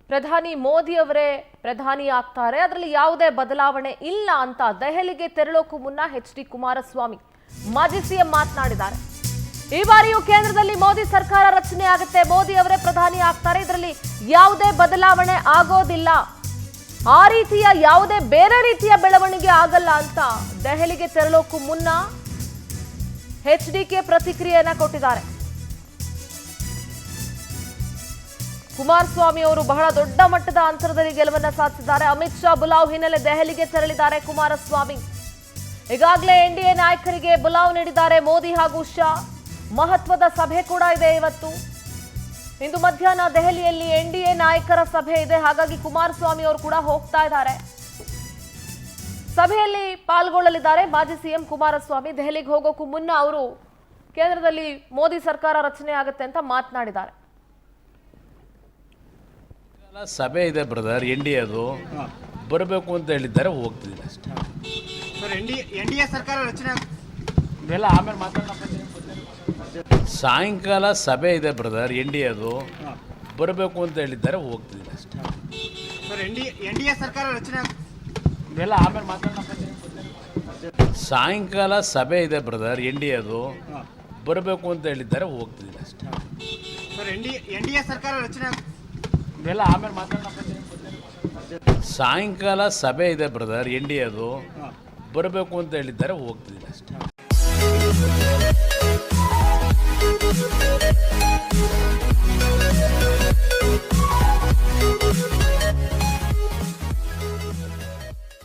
ಪ್ರಧಾನಿ ಮೋದಿ ಅವರೇ ಪ್ರಧಾನಿ ಆಗ್ತಾರೆ, ಅದರಲ್ಲಿ ಯಾವುದೇ ಬದಲಾವಣೆ ಇಲ್ಲ ಅಂತ ದೆಹಲಿಗೆ ತೆರಳೋಕು ಮುನ್ನ ಎಚ್ ಡಿ ಕುಮಾರಸ್ವಾಮಿ ಮಾಜಿ ಸಿಎಂ ಮಾತನಾಡಿದ್ದಾರೆ. ಈ ಬಾರಿಯೂ ಕೇಂದ್ರದಲ್ಲಿ ಮೋದಿ ಸರ್ಕಾರ ರಚನೆ ಆಗುತ್ತೆ, ಮೋದಿ ಅವರೇ ಪ್ರಧಾನಿ ಆಗ್ತಾರೆ, ಇದರಲ್ಲಿ ಯಾವುದೇ ಬದಲಾವಣೆ ಆಗೋದಿಲ್ಲ, ಆ ರೀತಿಯ ಯಾವುದೇ ಬೇರೆ ರೀತಿಯ ಬೆಳವಣಿಗೆ ಆಗಲ್ಲ ಅಂತ ದೆಹಲಿಗೆ ತೆರಳೋಕು ಮುನ್ನ ಎಚ್ಡಿಕೆ ಪ್ರತಿಕ್ರಿಯೆಯನ್ನ ಕೊಟ್ಟಿದ್ದಾರೆ. ಕುಮಾರಸ್ವಾಮಿ ಅವರು ಬಹಳ ದೊಡ್ಡ ಮಟ್ಟದ ಅಂತರದಲ್ಲಿ ಗೆಲುವನ್ನ ಸಾಧಿಸಿದ್ದಾರೆ. ಅಮಿತ್ ಶಾ ಬುಲಾವ್ ಹಿನ್ನೆಲೆ ದೆಹಲಿಗೆ ತೆರಳಿದ್ದಾರೆ ಕುಮಾರಸ್ವಾಮಿ. ಈಗಾಗಲೇ ಎನ್ಡಿಎ ನಾಯಕರಿಗೆ ಬುಲಾವ್ ನೀಡಿದ್ದಾರೆ ಮೋದಿ ಹಾಗೂ ಶಾ. ಮಹತ್ವದ ಸಭೆ ಕೂಡ ಇದೆ ಇವತ್ತು. ಇಂದು ಮಧ್ಯಾಹ್ನ ದೆಹಲಿಯಲ್ಲಿ ಎನ್ಡಿಎ ನಾಯಕರ ಸಭೆ ಇದೆ, ಹಾಗಾಗಿ ಕುಮಾರಸ್ವಾಮಿ ಅವರು ಕೂಡ ಹೋಗ್ತಾ ಇದ್ದಾರೆ. ಸಭೆಯಲ್ಲಿ ಪಾಲ್ಗೊಳ್ಳಲಿದ್ದಾರೆ ಮಾಜಿ ಸಿಎಂ ಕುಮಾರಸ್ವಾಮಿ. ದೆಹಲಿಗೆ ಹೋಗೋಕ್ಕೂ ಮುನ್ನ ಅವರು ಕೇಂದ್ರದಲ್ಲಿ ಮೋದಿ ಸರ್ಕಾರ ರಚನೆ ಆಗುತ್ತೆ ಅಂತ ಮಾತನಾಡಿದ್ದಾರೆ. ಸಭೆ ಇದೆ ಬ್ರದರ್, ಅದು ಬರಬೇಕು ಅಂತ ಹೇಳಿದ್ದಾರೆ, ಹೋಗ್ತಿದ್ದೀನಿ ಅಷ್ಟೇ. ಎನ್ಡಿಎ ಸರ್ಕಾರ ರಚನೆ ಇವೆಲ್ಲ ಆಮೇಲೆ ಮಾತಾಡೋಣ. ಸಾಯಂಕಾಲ ಸಭೆ ಇದೆ ಬ್ರದರ್, ಅದು ಬರಬೇಕು ಅಂತ ಹೇಳಿದ್ದಾರೆ, ಹೋಗ್ತಿದ್ದೀನಿ ಅಷ್ಟೇ. ಎನ್ಡಿಎ ಸರ್ಕಾರ ರಚನೆ ಇವೆಲ್ಲ ಆಮೇಲೆ ಮಾತಾಡೋಣ. ಸಾಯಂಕಾಲ ಸಭೆ ಇದೆ ಬ್ರದರ್, ಅದು ಬರಬೇಕು ಅಂತ ಹೇಳಿದ್ದಾರೆ, ಹೋಗ್ತಿದ್ದೀನಿ ಅಷ್ಟೇ. ಎನ್ಡಿಎ ಸರ್ಕಾರ ರಚನೆ ಇವೆಲ್ಲ ಆಮೇಲೆ ಮಾತಾಡೋಣ. ಸಾಯಂಕಾಲ ಸಭೆ ಇದೆ ಬ್ರದರ್, ಅದು ಬರಬೇಕು ಅಂತ ಹೇಳಿದ್ದಾರೆ, ಹೋಗ್ತಿದ್ದೀನಿ ಅಷ್ಟೇ.